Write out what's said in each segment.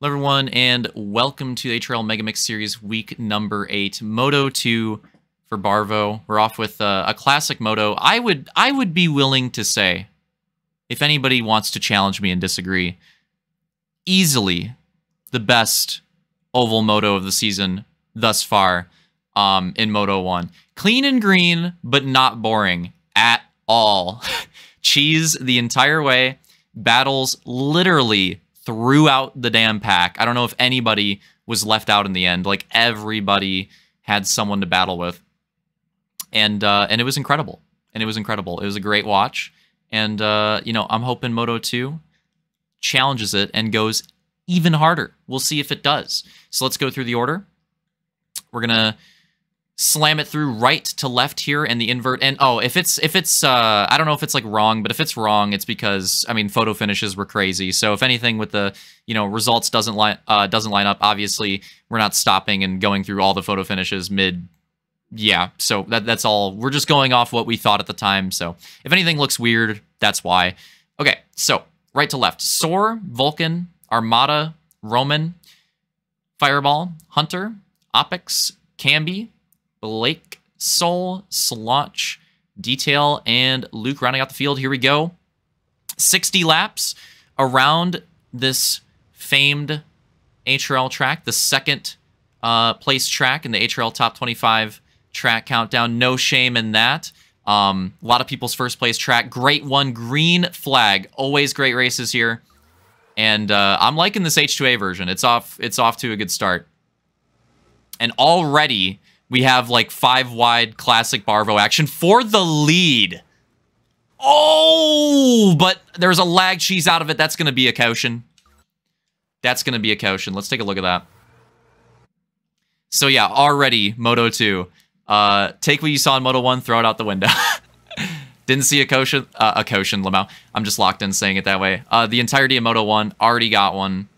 Hello everyone, and welcome to the HRL MegaMix Series week number 8, Moto 2 for Barvo. We're off with a classic Moto. I would be willing to say, if anybody wants to challenge me and disagree, easily the best oval Moto of the season thus far in Moto 1. Clean and green, but not boring at all. Cheese the entire way, battles literally throughout the damn pack. I don't know if anybody was left out in the end. Like, everybody had someone to battle with. And it was incredible. And it was incredible. It was a great watch. And, you know, I'm hoping Moto 2 challenges it and goes even harder. We'll see if it does. So let's go through the order. We're going to slam it through right to left here and the invert. And oh, if it's I don't know if it's like wrong, but if it's wrong, it's because, I mean, photo finishes were crazy. So if anything with the, you know, results doesn't line up, obviously we're not stopping and going through all the photo finishes mid. Yeah, so that's all. We're just going off what we thought at the time. So if anything looks weird, that's why. Okay, so right to left. Soar, Vulcan, Armada, Roman, Fireball, Hunter, Opix, Camby, Blake, Soul, Slotch, Detail, and Luke rounding out the field. Here we go. 60 laps around this famed HRL track, the second place track in the HRL Top 25 track countdown. No shame in that. A lot of people's first place track. Great one, green flag. Always great races here. And I'm liking this H2A version. It's off to a good start. And already we have like 5 wide classic Barvo action for the lead. Oh, but there's a lag cheese out of it. That's going to be a caution. That's going to be a caution. Let's take a look at that. So yeah, already Moto 2. Take what you saw in Moto 1, throw it out the window. Didn't see a caution, Lamau. I'm just locked in saying it that way. The entirety of Moto 1, already got one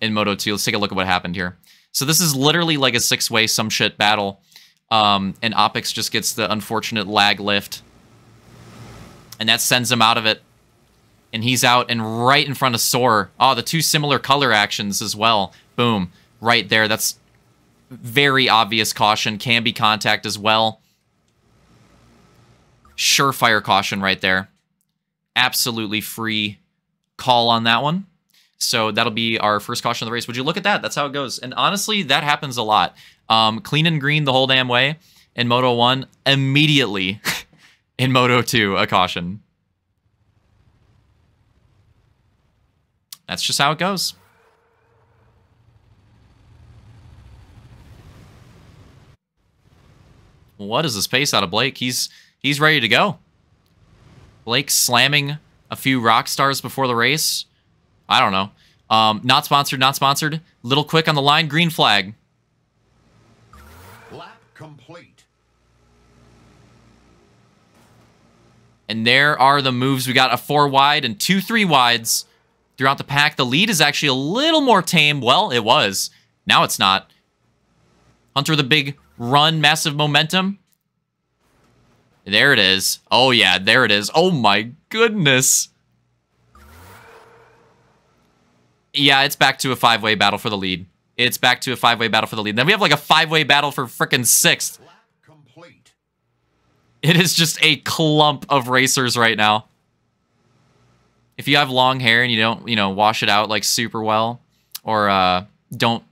in Moto 2. Let's take a look at what happened here. So this is literally like a 6-way some shit battle. And Opix just gets the unfortunate lag lift. And that sends him out of it. And he's out and right in front of Soar. Oh, the 2 similar color actions as well. Boom. Right there. That's very obvious caution. Can be contact as well. Surefire caution right there. Absolutely free call on that one. So that'll be our first caution of the race. Would you look at that? That's how it goes. And honestly, that happens a lot. Clean and green the whole damn way in Moto 1. Immediately in Moto 2, a caution. That's just how it goes. What is this pace out of Blake? He's ready to go. Blake slamming a few rock stars before the race. I don't know. Not sponsored, not sponsored. Little quick on the line, green flag. Lap complete. And there are the moves. We got a 4 wide and 2 3 wides throughout the pack. The lead is actually a little more tame. Well, it was. Now it's not. Hunter the big run, massive momentum. There it is. Oh yeah, there it is. Oh my goodness. Yeah, it's back to a 5-way battle for the lead. It's back to a 5-way battle for the lead. Then we have like a 5-way battle for frickin' 6th. It is just a clump of racers right now. If you have long hair and you don't, you know, wash it out like super well, or don't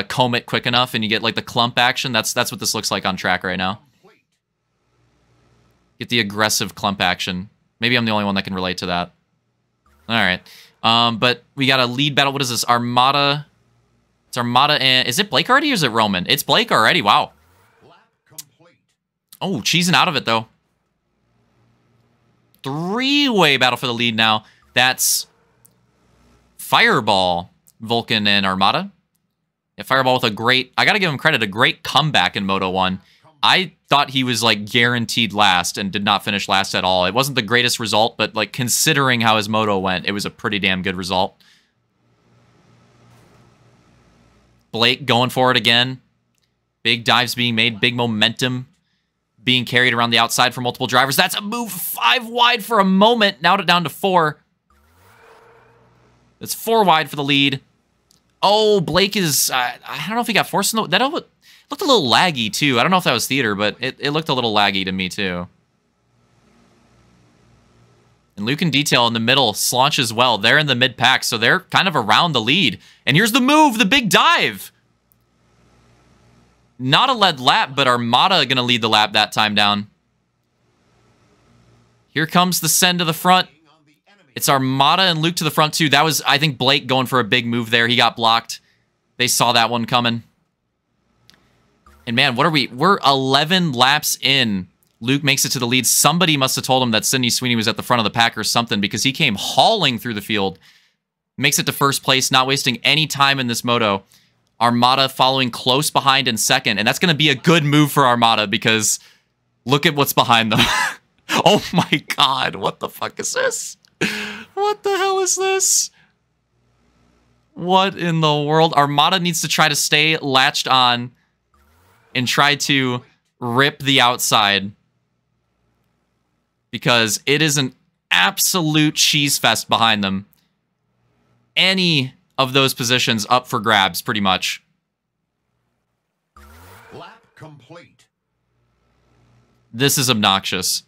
comb it quick enough, and you get like the clump action, that's what this looks like on track right now. Get the aggressive clump action. Maybe I'm the only one that can relate to that. All right. But we got a lead battle. What is this? Armada. It's Armada and... Is it Blake already or is it Roman? It's Blake already. Wow. Oh, cheesing out of it, though. 3-way battle for the lead now. That's Fireball, Vulcan, and Armada. Yeah, Fireball with a great... I gotta give him credit. A great comeback in Moto 1. I thought he was, like, guaranteed last and did not finish last at all. It wasn't the greatest result, but, like, considering how his Moto went, it was a pretty damn good result. Blake going for it again. Big dives being made. Big momentum being carried around the outside for multiple drivers. That's a move 5 wide for a moment. Now down to 4. It's 4 wide for the lead. Oh, Blake is... I don't know if he got forced in the... That looked a little laggy, too. I don't know if that was theater, but it looked a little laggy to me, too. And Luke and Detail in the middle, Slaunch as well. They're in the mid-pack, so they're kind of around the lead. And here's the move, the big dive! Not a lead lap, but Armada going to lead the lap that time down. Here comes the send to the front. It's Armada and Luke to the front, too. That was, I think, Blake going for a big move there. He got blocked. They saw that one coming. And, man, what are we? We're 11 laps in. Luke makes it to the lead. Somebody must have told him that Sydney Sweeney was at the front of the pack or something because he came hauling through the field. Makes it to first place, not wasting any time in this moto. Armada following close behind in second. And that's going to be a good move for Armada because look at what's behind them. Oh, my God. What the fuck is this? What the hell is this? What in the world? Armada needs to try to stay latched on and try to rip the outside because it is an absolute cheese fest behind them. Any of those positions up for grabs, pretty much. Lap complete. This is obnoxious.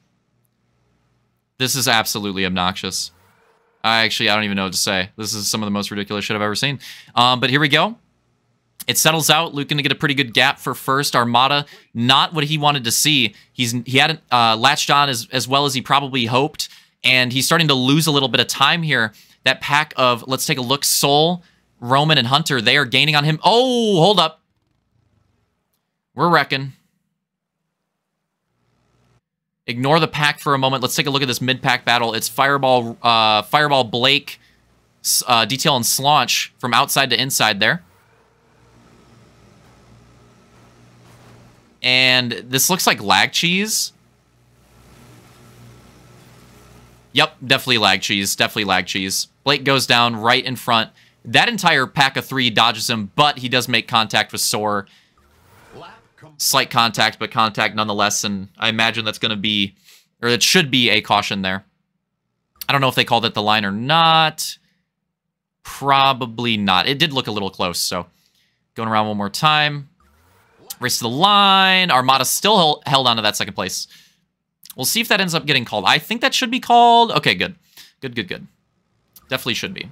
This is absolutely obnoxious. I don't even know what to say. This is some of the most ridiculous shit I've ever seen. But here we go. It settles out. Luke going to get a pretty good gap for first. Armada, not what he wanted to see. He hadn't latched on as well as he probably hoped, and he's starting to lose a little bit of time here. That pack of, let's take a look, Soul, Roman, and Hunter, they are gaining on him. Oh, hold up. We're wrecking. Ignore the pack for a moment. Let's take a look at this mid-pack battle. It's Fireball, Blake, Detail, and Slaunch from outside to inside there. And this looks like lag cheese. Yep, definitely lag cheese. Definitely lag cheese. Blake goes down right in front. That entire pack of three dodges him, but he does make contact with Soar. Slight contact, but contact nonetheless, and I imagine that's going to be, or it should be a caution there. I don't know if they called it the line or not. Probably not. It did look a little close, so going around one more time. Race to the line. Armada still held on to that second place. We'll see if that ends up getting called. I think that should be called. Okay, good. Good. Definitely should be.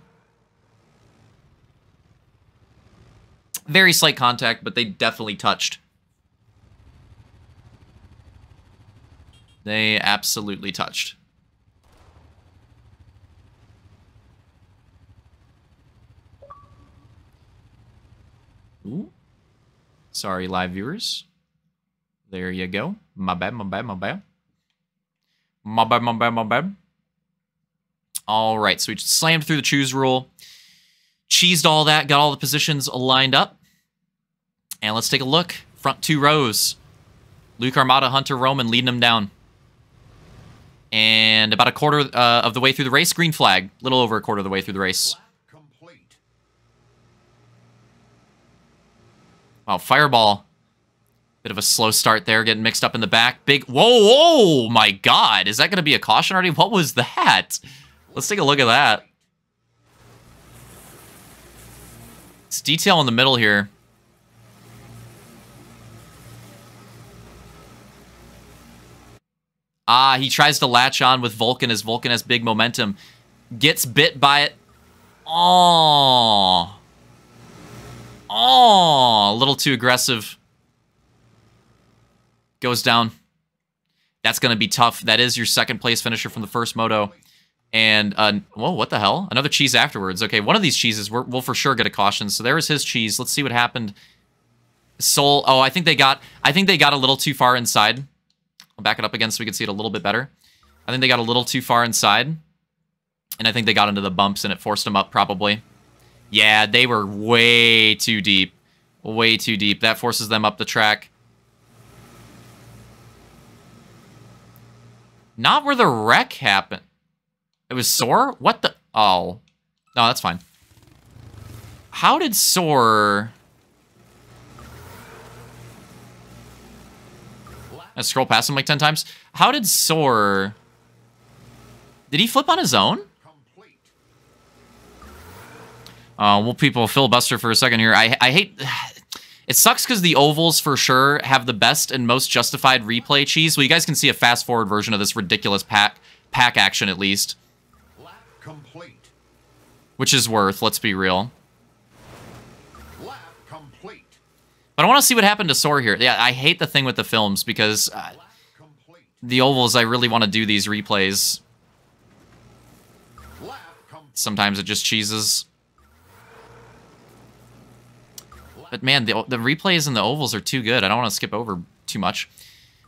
Very slight contact, but they definitely touched. They absolutely touched. Ooh. Sorry, live viewers. There you go. My bad. All right, so we just slammed through the choose rule. Cheesed all that, got all the positions lined up. And let's take a look. Front two rows. Luke, Armada, Hunter, Roman leading them down. And about a quarter of the way through the race, green flag. A little over a quarter of the way through the race. Wow, Fireball. Bit of a slow start there, getting mixed up in the back. Big, whoa, my God. Is that going to be a caution already? What was that? Let's take a look at that. It's Detail in the middle here. Ah, he tries to latch on with Vulcan as Vulcan has big momentum. Gets bit by it. Oh, a little too aggressive. Goes down. That's going to be tough. That is your second place finisher from the first moto. And, whoa, what the hell? Another cheese afterwards. Okay, one of these cheeses we'll for sure get a caution. So there was his cheese. Let's see what happened. Soul, oh, I think they got a little too far inside. I'll back it up again so we can see it a little bit better. I think they got a little too far inside. And I think they got into the bumps and it forced them up probably. Yeah, they were way too deep. Way too deep. That forces them up the track. Not where the wreck happened. It was Soar? What the? Oh. No, that's fine. How did Soar... I scroll past him like 10 times. How did Soar... Did he flip on his own? We'll people filibuster for a second here. I hate... It sucks because the ovals, for sure, have the best and most justified replay cheese. Well, you guys can see a fast-forward version of this ridiculous pack action, at least. Lap complete. Which is worth, let's be real. Lap complete. But I want to see what happened to Soar here. Yeah, I hate the thing with the films, because the ovals, I really want to do these replays. Sometimes it just cheeses. But man, the replays and the ovals are too good. I don't want to skip over too much.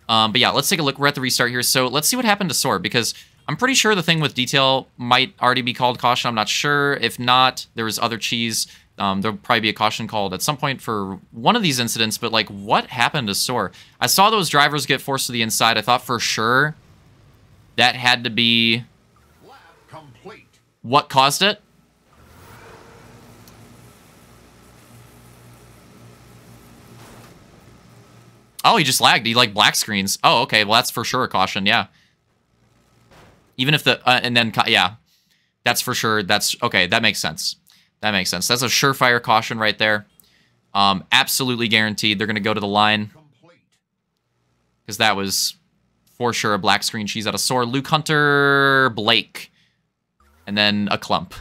But yeah, let's take a look. We're at the restart here. So let's see what happened to Soar, because I'm pretty sure the thing with detail might already be called caution. I'm not sure. If not, there was other cheese. There'll probably be a caution called at some point for one of these incidents. But like, what happened to Soar? I saw those drivers get forced to the inside. I thought for sure that had to be what caused it. Oh, he just lagged. He, like, black screens. Oh, okay. Well, that's for sure a caution, yeah. Even if the... and then, yeah. That's for sure. That's... Okay, that makes sense. That makes sense. That's a surefire caution right there. Absolutely guaranteed. They're going to go to the line. Because that was, for sure, a black screen cheese out of Soar. Luke Hunter, Blake. And then a clump.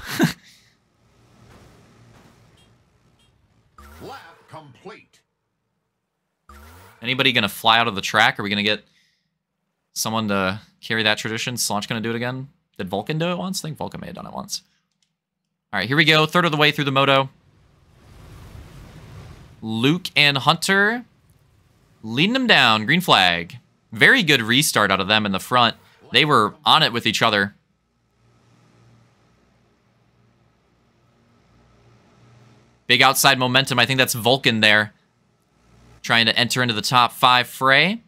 Lap complete. Anybody going to fly out of the track? Are we going to get someone to carry that tradition? Slaunch going to do it again? Did Vulcan do it once? I think Vulcan may have done it once. All right, here we go. Third of the way through the Moto. Luke and Hunter leading them down. Green flag. Very good restart out of them in the front. They were on it with each other. Big outside momentum. I think that's Vulcan there, trying to enter into the top 5 fray.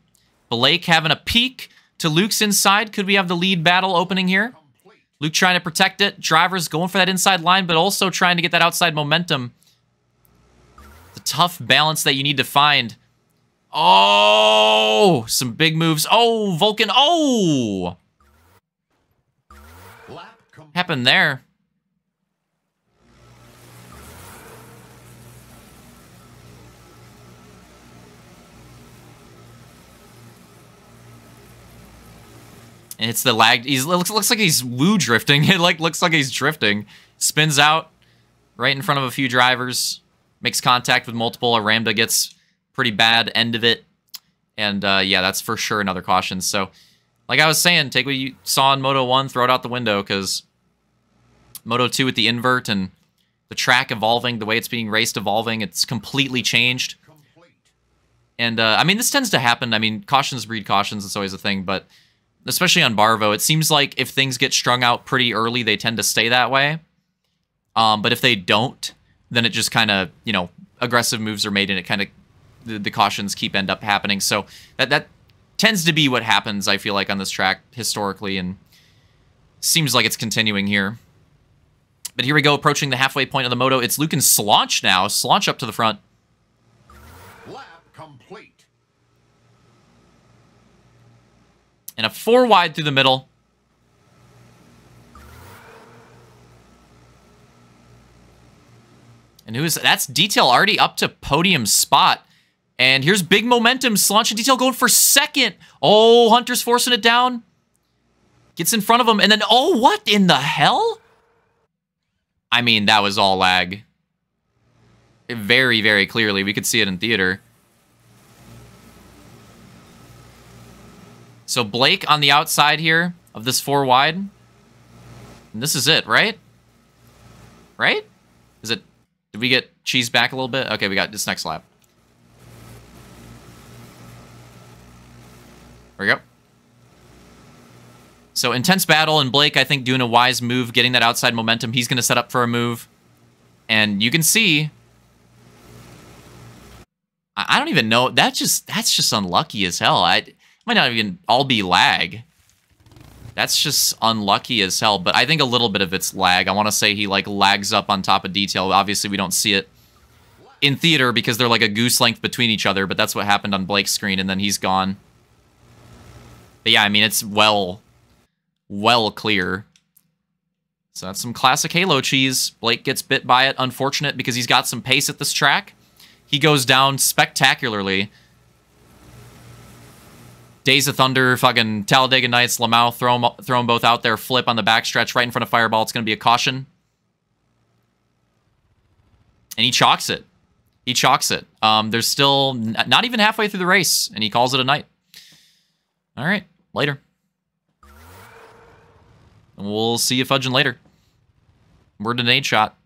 Blake having a peek to Luke's inside. Could we have the lead battle opening here? Luke trying to protect it. Drivers going for that inside line, but also trying to get that outside momentum. The tough balance that you need to find. Oh, some big moves. Oh, Vulcan. Oh! Happened there. And it's the lag. Looks like he's woo drifting. It looks like he's drifting. Spins out right in front of a few drivers. Makes contact with multiple. A Ramda gets pretty bad end of it. And yeah, that's for sure another caution. So, like I was saying, take what you saw in Moto 1, throw it out the window, because Moto 2 with the invert and the track evolving, the way it's being raced evolving, it's completely changed. And, I mean, this tends to happen. I mean, cautions breed cautions. It's always a thing, but especially on Barvo, it seems like if things get strung out pretty early, they tend to stay that way. But if they don't, then it just kind of, you know, aggressive moves are made and it kind of, the cautions end up happening. So that tends to be what happens, I feel like, on this track historically, and seems like it's continuing here. But here we go, approaching the halfway point of the Moto. It's Luke and Slaunch now. Slaunch up to the front. Lap complete. And a 4 wide through the middle. And that's Detail already up to podium spot. And here's big momentum. Slaunch and Detail going for second. Oh, Hunter's forcing it down. Gets in front of him. And then, oh, what in the hell? I mean, that was all lag. Very, very clearly. We could see it in theater. So Blake on the outside here of this 4 wide. And this is it, right? Right? Is it? Did we get cheese back a little bit? Okay, we got this next lap. There we go. So intense battle, and Blake, I think, doing a wise move, getting that outside momentum. He's going to set up for a move. And you can see... I don't even know. That's just unlucky as hell. It might not even all be lag. That's just unlucky as hell. But I think a little bit of it's lag. I want to say he, like, lags up on top of Detail. Obviously, we don't see it in theater because they're like a goose length between each other. But that's what happened on Blake's screen, and then he's gone. But yeah, I mean, it's well clear. So that's some classic Halo cheese. Blake gets bit by it. Unfortunate because he's got some pace at this track. He goes down spectacularly. Days of Thunder, fucking Talladega Nights, Lamau, throw them both out there. Flip on the backstretch right in front of Fireball. It's going to be a caution. And he chalks it. He chalks it. There's still not even halfway through the race, and he calls it a night. All right, later. And we'll see you fudging later. We're an 8 shot.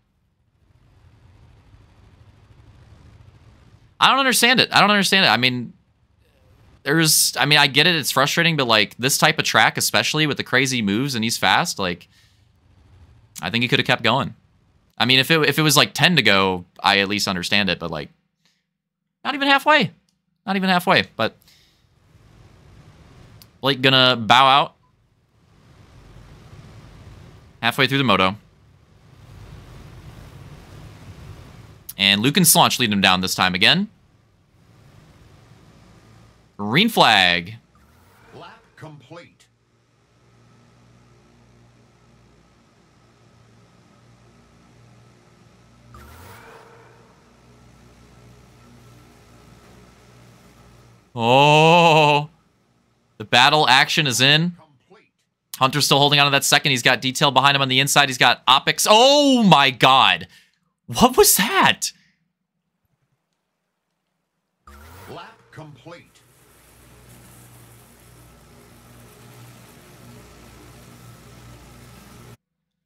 I don't understand it. I mean, I get it. It's frustrating, but like this type of track, especially with the crazy moves and he's fast, like I think he could have kept going. I mean, if it was like 10 to go, I at least understand it, but like not even halfway. Not even halfway, but Blake gonna bow out halfway through the moto. And Luke and Slaunch lead him down this time again. Green flag. Lap complete. Oh. The battle action is in. Complete. Hunter's still holding on to that second. He's got detail behind him on the inside. He's got optics. Oh my god. What was that? Lap complete.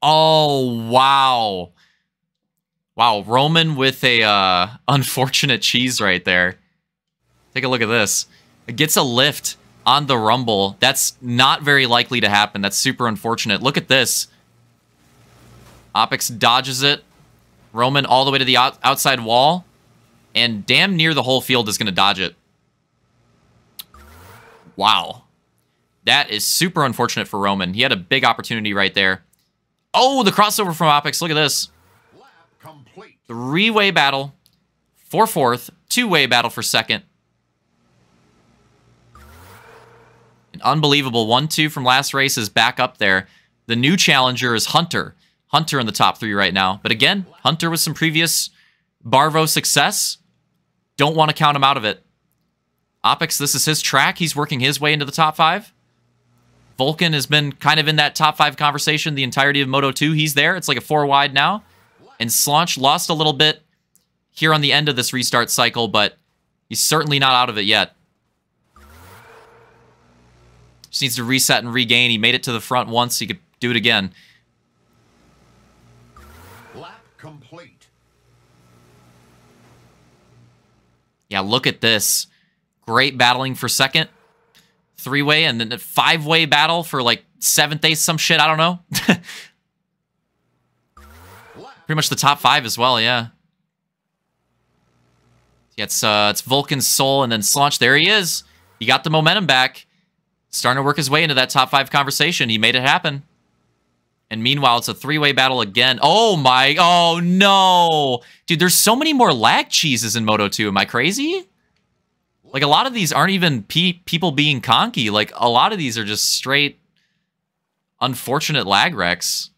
Oh, wow. Wow, Roman with a unfortunate cheese right there. Take a look at this. It gets a lift on the rumble. That's not very likely to happen. That's super unfortunate. Look at this. Opix dodges it. Roman all the way to the outside wall. And damn near the whole field is going to dodge it. Wow. That is super unfortunate for Roman. He had a big opportunity right there. Oh, the crossover from Opix. Look at this. Lap complete. 3-way battle for 4th. 2-way battle for 2nd. An unbelievable 1-2 from last race is back up there. The new challenger is Hunter. Hunter in the top 3 right now. But again, Hunter with some previous Barvo success. Don't want to count him out of it. Opix, this is his track. He's working his way into the top 5. Vulcan has been kind of in that top 5 conversation the entirety of Moto 2. He's there. It's like a 4 wide now. And Slaunch lost a little bit here on the end of this restart cycle, but he's certainly not out of it yet. Just needs to reset and regain. He made it to the front once. He could do it again. Lap complete. Yeah, look at this. Great battling for 2nd. 3-way and then a 5-way battle for like 7th, 8th, some shit. I don't know. Pretty much the top 5 as well, yeah. Yeah, it's Vulcan's Soul and then Slaunch. There he is. He got the momentum back. Starting to work his way into that top 5 conversation. He made it happen. And meanwhile, it's a 3-way battle again. Oh no. Dude, there's so many more lag cheeses in Moto 2. Am I crazy? Like, a lot of these aren't even people being conky. Like, a lot of these are just straight unfortunate lag wrecks.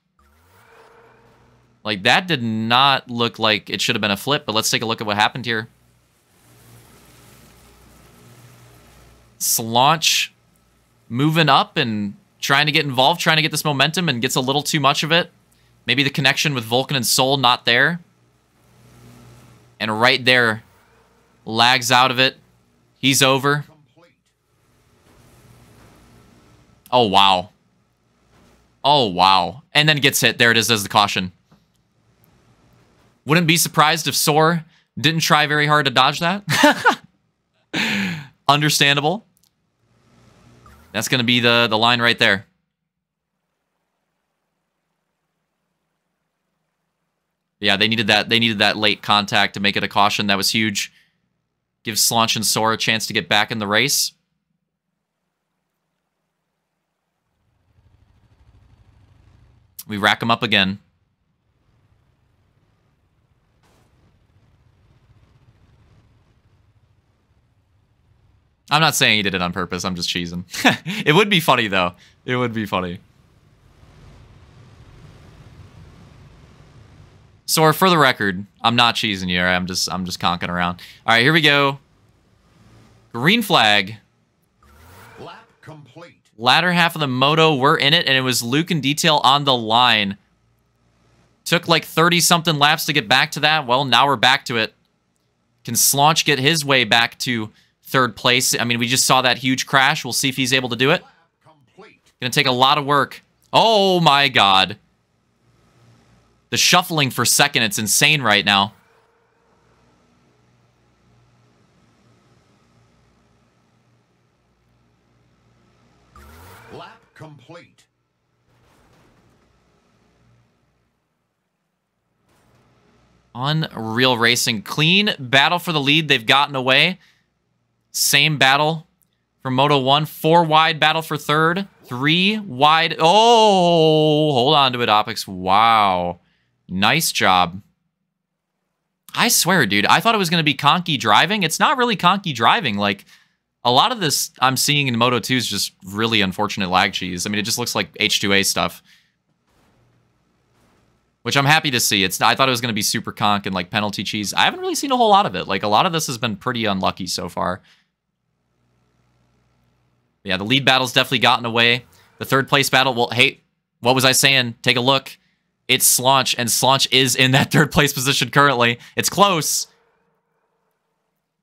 Like, that did not look like it should have been a flip, but let's take a look at what happened here. Slaunch moving up and trying to get involved, trying to get this momentum, and gets a little too much of it. Maybe the connection with Vulcan and Soul not there. And right there, lags out of it. He's over. Oh, wow. Oh, wow. And then gets hit. There it is as the caution. Wouldn't be surprised if Soar didn't try very hard to dodge that. Understandable. That's going to be the line right there. Yeah, they needed that. They needed that late contact to make it a caution. That was huge. Gives Slaunch and Soar a chance to get back in the race. We rack them up again. I'm not saying he did it on purpose. I'm just cheesing. It would be funny, though. It would be funny. So for the record, I'm not cheesing you. Right? I'm just conking around. All right, here we go. Green flag. Lap complete. Latter half of the Moto, we're in it, and it was Luke and Detail on the line. Took like 30-something laps to get back to that. Well, now we're back to it. Can Slaunch get his way back to third place? I mean, we just saw that huge crash. We'll see if he's able to do it. Gonna take a lot of work. Oh my god. The shuffling for second, it's insane right now. Lap complete. Unreal Racing. Clean battle for the lead. They've gotten away. Same battle for Moto 1. 4 wide battle for third. 3 wide. Oh, hold on to it, Opix. Wow. Nice job. I swear, dude, I thought it was going to be conky driving. It's not really conky driving. Like, a lot of this I'm seeing in Moto 2 is just really unfortunate lag cheese. I mean, it just looks like H2A stuff. Which I'm happy to see. I thought it was going to be super conk and like penalty cheese. I haven't really seen a whole lot of it. Like, a lot of this has been pretty unlucky so far. Yeah, the lead battle's definitely gotten away. The third place battle, well, hey, what was I saying? Take a look. It's Slaunch, and Slaunch is in that third place position currently. It's close.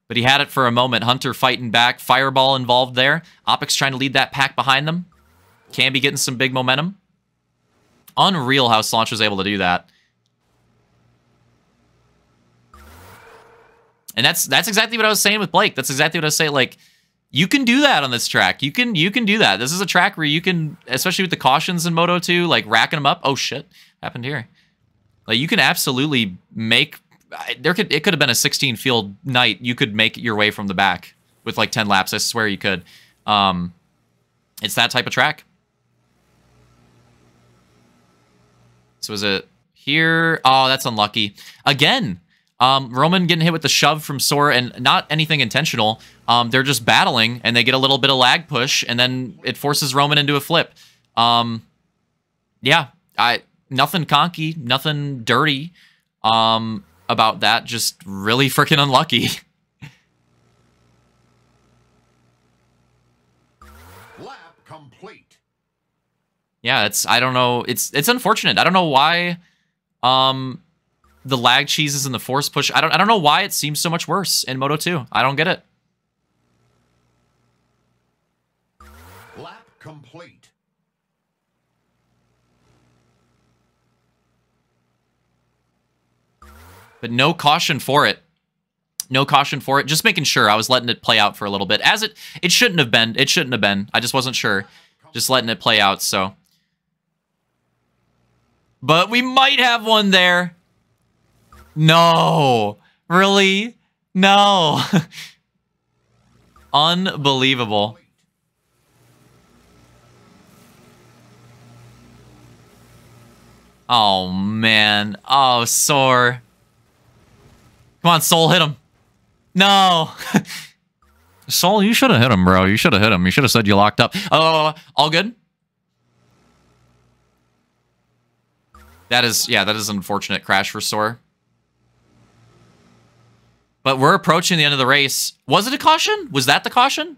But he had it for a moment. Hunter fighting back. Fireball involved there. Opix trying to lead that pack behind them. Can be getting some big momentum. Unreal how Slaunch was able to do that. And that's exactly what I was saying with Blake. That's exactly what I was saying. Like, you can do that on this track. You can do that. This is a track where you can, especially with the cautions in Moto 2, like racking them up. Oh shit, happened here. Like, you can absolutely make. It could have been a 16 field night. You could make your way from the back with like 10 laps. I swear you could. It's that type of track. So is it here? Oh, that's unlucky. Again, Roman getting hit with the shove from Sora, and not anything intentional. They're just battling, and they get a little bit of lag push, and then it forces Roman into a flip. Yeah, nothing conky, nothing dirty about that. Just really freaking unlucky. Lap complete. Yeah, I don't know. It's unfortunate. I don't know why the lag cheeses and the force push. I don't know why it seems so much worse in Moto 2. I don't get it. Lap complete. But no caution for it. No caution for it. Just making sure. I was letting it play out for a little bit. As it shouldn't have been. It shouldn't have been. I just wasn't sure. Just letting it play out, so. But we might have one there. No. Really? No. Unbelievable. Oh, man. Oh, sore. Come on, Soul, hit him. No. Soul, you should have hit him, bro. You should have hit him. You should have said you locked up. Oh, all good? That is an unfortunate crash for Soar. But we're approaching the end of the race. Was it a caution? Was that the caution?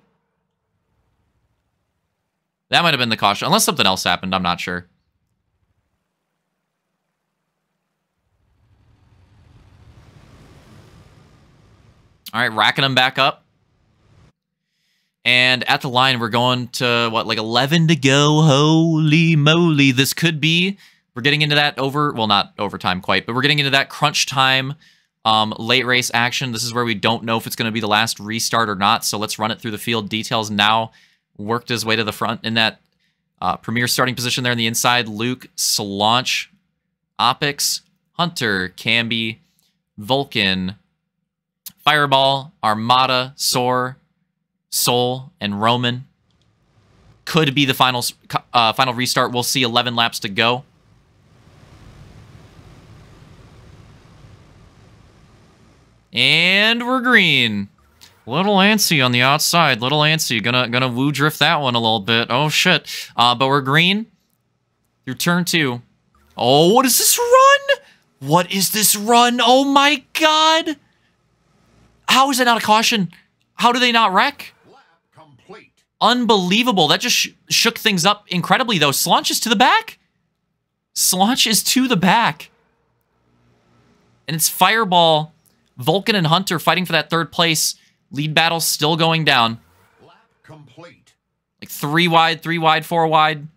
That might have been the caution. Unless something else happened, I'm not sure. All right, racking them back up. And at the line, we're going to, what, like 11 to go? Holy moly. This could be, we're getting into that well, not overtime quite, but we're getting into that crunch time late race action. This is where we don't know if it's going to be the last restart or not, so let's run it through the field. Details now worked his way to the front in that premier starting position there on the inside. Luke, Slaunch, Opix, Hunter, Camby, Vulcan, Fireball, Armada, Soar, Soul, and Roman. Could be the final restart. We'll see. 11 laps to go. And we're green. Little antsy on the outside. Little antsy. Gonna woo drift that one a little bit. Oh, shit. But we're green through turn 2. Oh, what is this run? What is this run? Oh my god! How is that not a caution? How do they not wreck? Lap complete. Unbelievable. That just shook things up incredibly, though. Slaunch is to the back. Slaunch is to the back. And it's Fireball, Vulcan, and Hunter fighting for that third place. Lead battle still going down. Lap complete. Like 3 wide, 4 wide.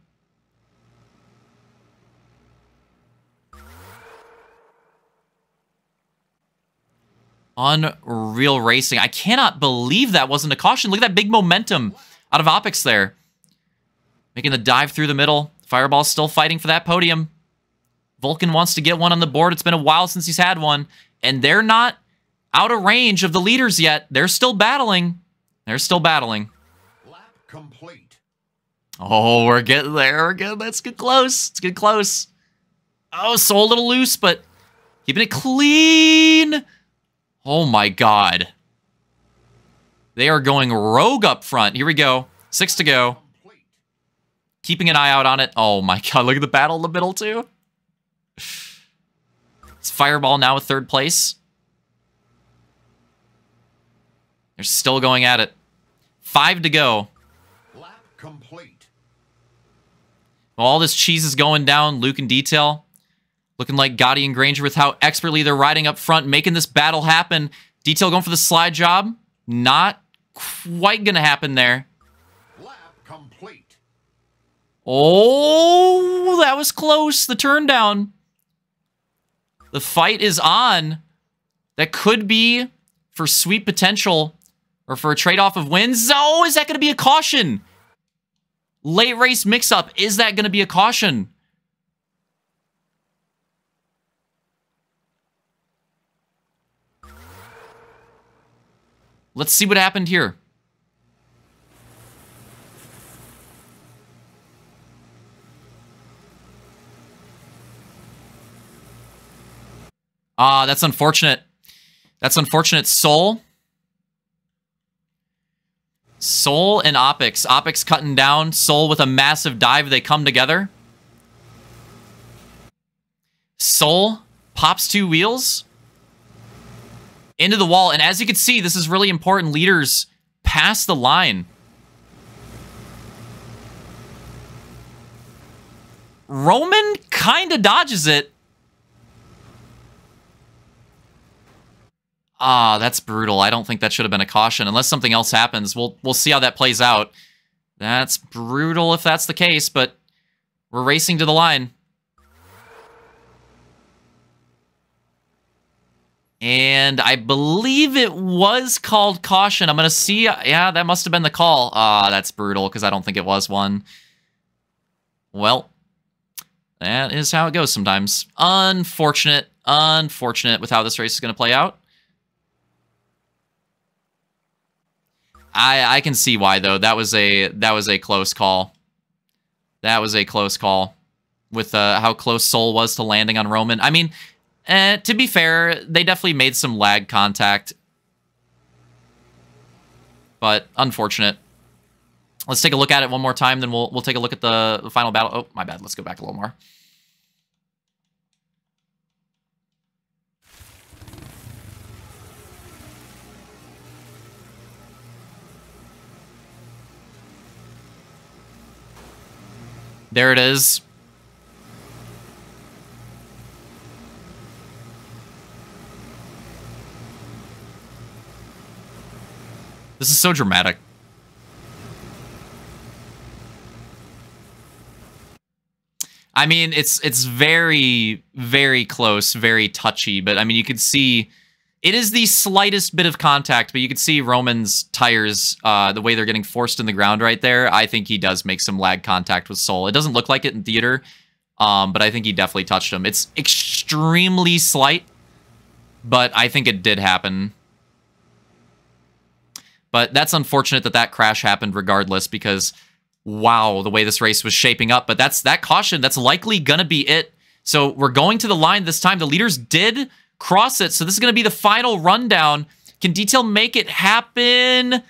Unreal racing. I cannot believe that wasn't a caution. Look at that big momentum out of Opix there. Making the dive through the middle. Fireball's still fighting for that podium. Vulcan wants to get one on the board. It's been a while since he's had one. And they're not out of range of the leaders yet. They're still battling. They're still battling. Lap complete. Oh, we're getting there. We're getting, let's get close. Let's get close. Oh, so a little loose, but keeping it clean. Oh my god. They are going rogue up front. Here we go. 6 to go. Complete. Keeping an eye out on it. Oh my god, look at the battle in the middle too. It's Fireball now with 3rd place. They're still going at it. 5 to go. Lap complete. All this cheese is going down. Luke in detail. Looking like Gotti and Granger with how expertly they're riding up front, making this battle happen. Detail going for the slide job. Not quite going to happen there. Lap complete. Oh, that was close. The turn down. The fight is on. That could be for sweet potential or for a trade-off of wins. Oh, is that going to be a caution? Late race mix-up. Is that going to be a caution? Let's see what happened here. Ah, that's unfortunate. That's unfortunate. Soul and Opix. Opix cutting down. Soul with a massive dive. They come together. Soul pops 2 wheels into the wall. And as you can see, this is really important. Leaders pass the line. Roman kind of dodges it. Ah, that's brutal. I don't think that should have been a caution. Unless something else happens, we'll see how that plays out. That's brutal if that's the case, but we're racing to the line. And I believe it was called caution. I'm going to see. Yeah, that must have been the call. Ah, that's brutal because I don't think it was one. Well, that is how it goes sometimes. Unfortunate. Unfortunate with how this race is going to play out. I can see why though. That was a close call. That was a close call with how close Soul was to landing on Roman. I mean, to be fair, they definitely made some lag contact, but unfortunate. Let's take a look at it one more time, then we'll take a look at the final battle. Oh, my bad. Let's go back a little more. There it is. This is so dramatic. I mean, it's very, very close, very touchy, but I mean, you could see it is the slightest bit of contact, but you could see Roman's tires, the way they're getting forced in the ground right there. I think he does make some lag contact with Soul. It doesn't look like it in theater, but I think he definitely touched him. It's extremely slight, but I think it did happen. But that's unfortunate that that crash happened regardless because, wow, the way this race was shaping up. But that caution, that's likely going to be it. So we're going to the line this time. The leaders did cross it. So this is going to be the final rundown. Can Detail make it happen?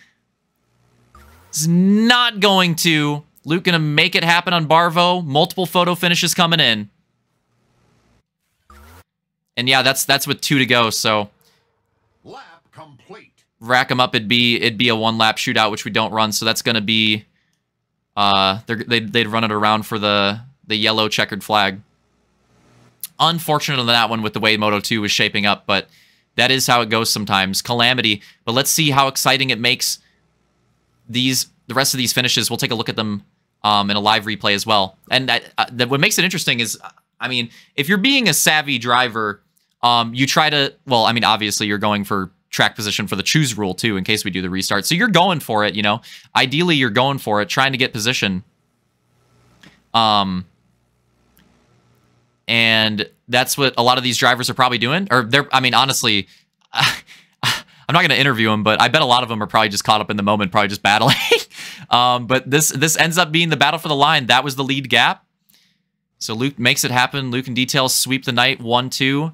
It's not going to. Luke going to make it happen on Barvo. Multiple photo finishes coming in. And yeah, that's with 2 to go. So Lap complete. rack them up. It'd be a 1-lap shootout, which we don't run. So that's gonna be they'd run it around for the yellow checkered flag. Unfortunate on that one with the way Moto 2 was shaping up, but that is how it goes sometimes. Calamity. But let's see how exciting it makes the rest of these finishes. We'll take a look at them in a live replay as well. And what makes it interesting is, I mean, if you're being a savvy driver, you try to, well, I mean, obviously you're going for track position for the choose rule too, in case we do the restart. So you're going for it, you know. Ideally, you're going for it, trying to get position. And that's what a lot of these drivers are probably doing. Or they're, I mean, honestly, I'm not going to interview them, but I bet a lot of them are probably just caught up in the moment, probably just battling. But this ends up being the battle for the line. That was the lead gap. So Luke makes it happen. Luke and Details sweep the night 1-2.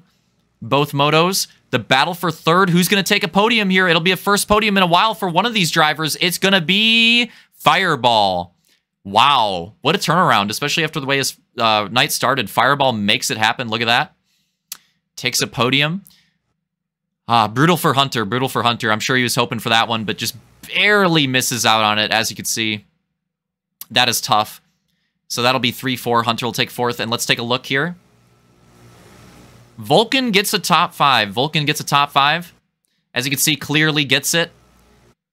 Both motos. The battle for third. Who's going to take a podium here? It'll be a first podium in a while for one of these drivers. It's going to be Fireball. Wow. What a turnaround, especially after the way his night started. Fireball makes it happen. Look at that. Takes a podium. Brutal for Hunter. Brutal for Hunter. I'm sure he was hoping for that one, but just barely misses out on it, as you can see. That is tough. So that'll be 3-4. Hunter will take fourth. And let's take a look here. Vulcan gets a top 5. Vulcan gets a top 5. As you can see, clearly gets it.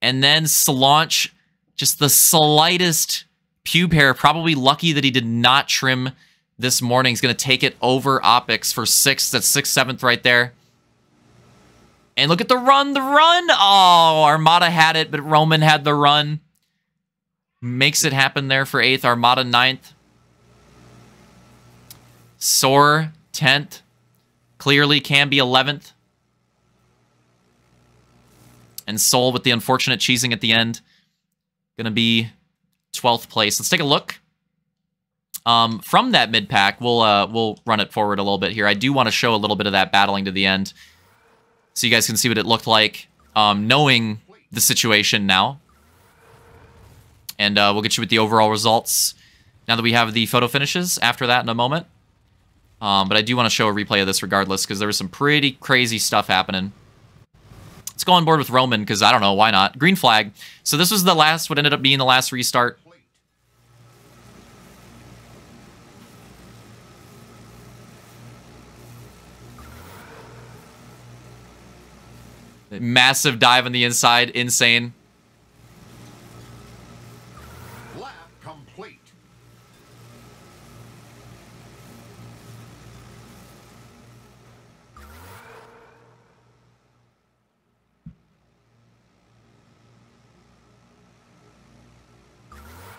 And then Solange, just the slightest pube hair. Probably lucky that he did not trim this morning. He's going to take it over Opix for 6th. That's 6th, 7th right there. And look at the run, the run. Oh, Armada had it, but Roman had the run. Makes it happen there for 8th. Armada 9th. Soar 10th. Clearly can be 11th. And Soul with the unfortunate cheesing at the end. Gonna be 12th place. Let's take a look. From that mid-pack, we'll run it forward a little bit here. I do want to show a little bit of that battling to the end, so you guys can see what it looked like, knowing the situation now. And we'll get you with the overall results now that we have the photo finishes after that in a moment. But I do want to show a replay of this regardless, because there was some pretty crazy stuff happening. Let's go on board with Roman, because I don't know, why not? Green flag. So this was the last, what ended up being the last restart. Massive dive on the inside. Insane. Lap complete.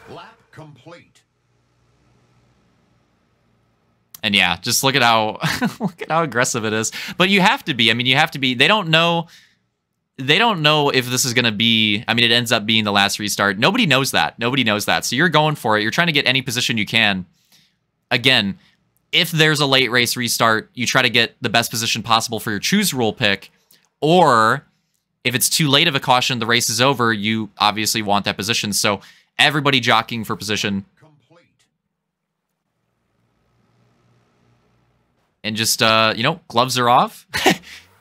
Lap complete. And yeah, just look at how look at how aggressive it is. But you have to be. I mean, you have to be. They don't know if this is going to be, I mean, it ends up being the last restart. Nobody knows that. Nobody knows that. So you're going for it. You're trying to get any position you can. Again, if there's a late race restart, you try to get the best position possible for your choose rule pick. Or if it's too late of a caution, the race is over, you obviously want that position. So everybody jockeying for position. And just, you know, gloves are off.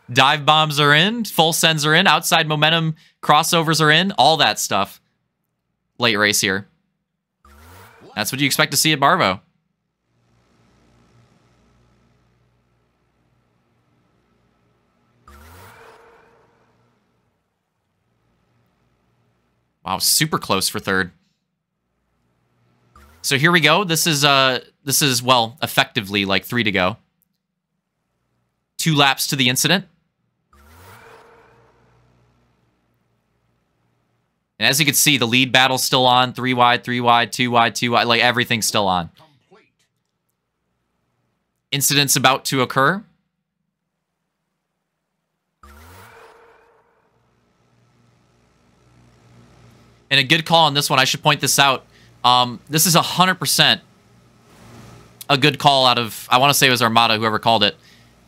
Dive bombs are in. Full sends are in. Outside momentum crossovers are in. All that stuff. Late race here. That's what you expect to see at Barvo. Wow, super close for third. So here we go. This is well, effectively like 3 to go. 2 laps to the incident. And as you can see, the lead battle's still on. 3 wide, 3 wide, 2 wide, 2 wide. Like, everything's still on. Incident's about to occur. And a good call on this one. I should point this out. This is 100% a good call out of, I want to say it was Armada, whoever called it.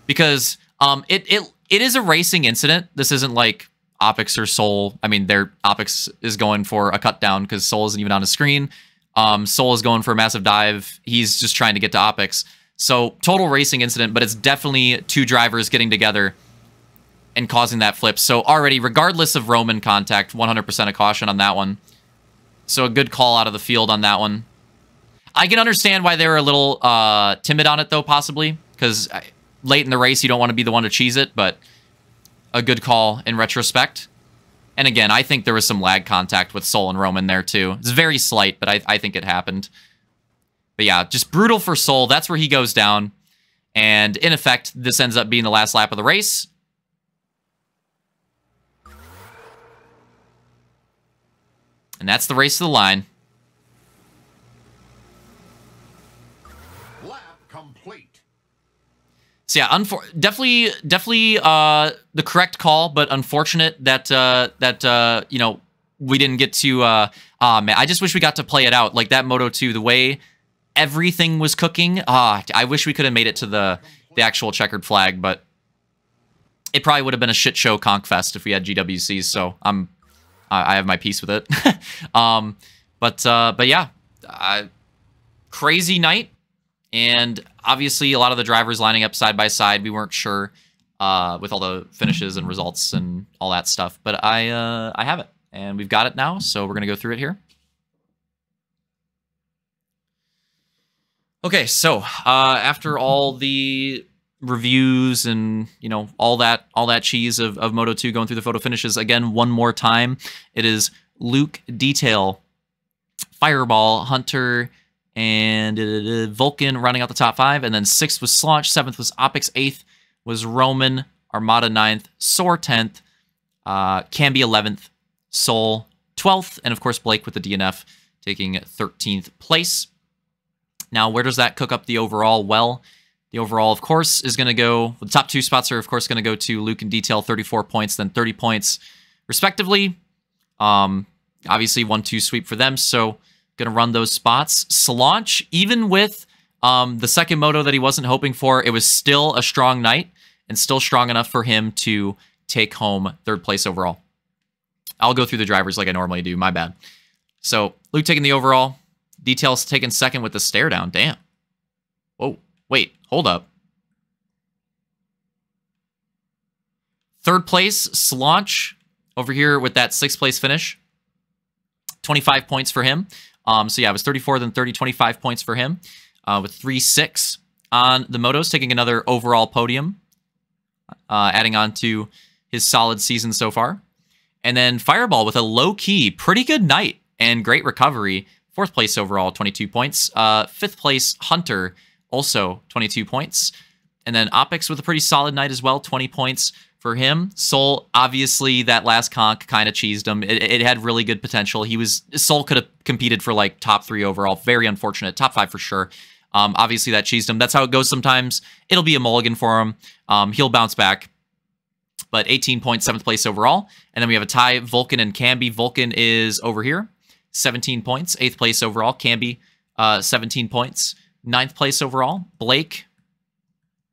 Because it is a racing incident. This isn't like Opix or Soul. I mean, Opix is going for a cut down because Soul isn't even on his screen. Soul is going for a massive dive. He's just trying to get to Opix. So total racing incident, but it's definitely two drivers getting together and causing that flip. So already, regardless of Roman contact, 100% a caution on that one. So a good call out of the field on that one. I can understand why they were a little timid on it, though, possibly. Because late in the race, you don't want to be the one to cheese it, but a good call in retrospect. And again, I think there was some lag contact with Sol and Roman there, too. It's very slight, but I think it happened. But yeah, just brutal for Sol. That's where he goes down. And in effect, this ends up being the last lap of the race. And that's the race to the line. Lap complete. So yeah, definitely the correct call, but unfortunate that you know, we didn't get to. Man, I just wish we got to play it out like that Moto 2. The way everything was cooking. I wish we could have made it to the actual checkered flag, but it probably would have been a shit show conk fest if we had GWCs. So I have my piece with it. But yeah, crazy night. And obviously a lot of the drivers lining up side by side. We weren't sure with all the finishes and results and all that stuff. But I have it. And we've got it now. So we're going to go through it here. Okay, so after all the reviews and, you know, all that cheese of Moto 2 going through the photo finishes again one more time, it is Luke, Detail, Fireball, Hunter, and Vulcan rounding out the top 5, and then 6th was Slaunch, 7th was Opix, 8th was Roman, Armada 9th, Soar 10th, Camby 11th, Sol 12th, and of course Blake with the DNF taking 13th place. Now, where does that cook up the overall? Well, the overall, of course, is going to go... The top 2 spots are, of course, going to go to Luke and Detail, 34 points, then 30 points, respectively. Obviously, 1-2 sweep for them, so going to run those spots. Slaunch, even with the second moto that he wasn't hoping for, it was still a strong night and still strong enough for him to take home 3rd place overall. I'll go through the drivers like I normally do. My bad. So, Luke taking the overall. Details taking 2nd with the stare down. Damn. Whoa. Wait. Hold up. 3rd place, Slaunch over here with that 6th place finish. 25 points for him. So yeah, it was 34, then 30, 25 points for him. With 3-6 on the motos, taking another overall podium. Adding on to his solid season so far. And then Fireball with a low-key, pretty good night and great recovery. 4th place overall, 22 points. 5th place, Hunter, also 22 points. And then Opix with a pretty solid night as well, 20 points for him. Sol, obviously, that last conk kind of cheesed him. It had really good potential. Sol could have competed for like top 3 overall. Very unfortunate. Top 5 for sure. Obviously, that cheesed him. That's how it goes sometimes. It'll be a mulligan for him. He'll bounce back. But 18 points, 7th place overall. And then we have a tie, Vulcan and Camby. Vulcan is over here. 17 points, 8th place overall. Camby, 17 points, 9th place overall. Blake,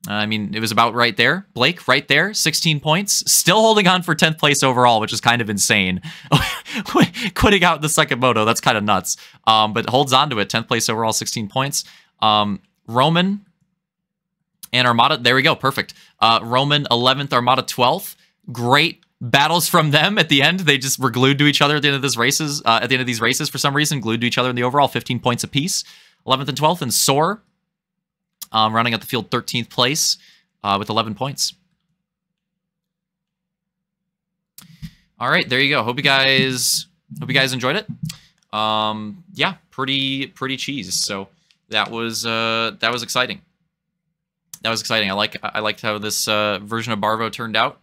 I mean, it was about right there. Blake, right there, 16 points. Still holding on for 10th place overall, which is kind of insane. Quitting out the second moto, that's kind of nuts. But holds on to it, 10th place overall, 16 points. Roman and Armada, there we go, perfect. Roman, 11th, Armada, 12th. Great battles from them at the end. They just were glued to each other at the end of these races. For some reason, glued to each other in the overall, 15 points apiece. 11th and 12th, and Soar running out the field 13th place with 11 points. All right, there you go. Hope you guys enjoyed it. Yeah, pretty cheese. So that was exciting. That was exciting. I liked how this version of Barvo turned out.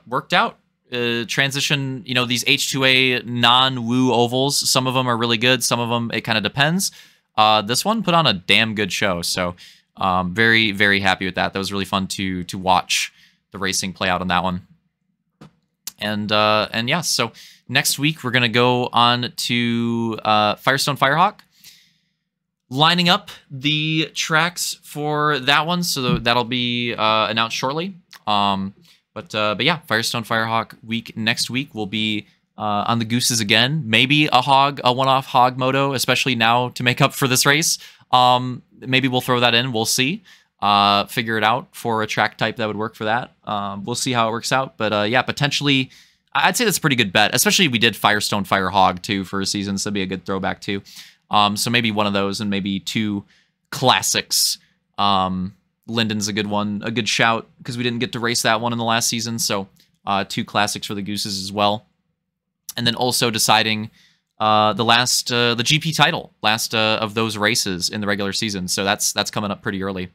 Worked out. Transition, you know, these H2A non-woo ovals. Some of them are really good. Some of them, it kind of depends. This one put on a damn good show. So very, very happy with that. That was really fun to watch the racing play out on that one. And yeah, so next week we're going to go on to Firestone Firehawk. Lining up the tracks for that one, so that'll be announced shortly. But yeah, Firestone Firehawk week next week will be on the gooses again. Maybe a one-off hog moto, especially now to make up for this race. maybe we'll throw that in. We'll see. Figure it out for a track type that would work for that. We'll see how it works out. But yeah, potentially, I'd say that's a pretty good bet. Especially if we did Firestone Firehog too for a season, so that'd be a good throwback too. So maybe one of those and maybe 2 classics. Linden's a good one, a good shout because we didn't get to race that one in the last season. So 2 classics for the Gooses as well. And then also deciding the GP title, last of those races in the regular season. So that's coming up pretty early.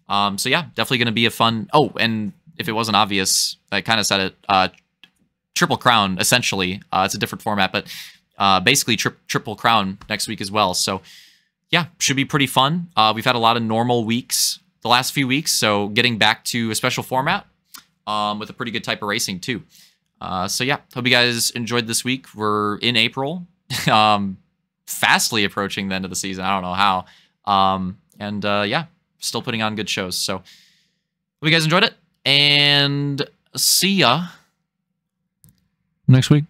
So yeah, definitely going to be a fun. Oh, and if it wasn't obvious, I kind of said it. Triple Crown, essentially. It's a different format, but basically Triple Crown next week as well. So yeah, should be pretty fun. We've had a lot of normal weeks the last few weeks, so getting back to a special format with a pretty good type of racing too. So yeah, hope you guys enjoyed this week. We're in April, fastly approaching the end of the season. I don't know how. Yeah, still putting on good shows. So hope you guys enjoyed it, and see ya next week.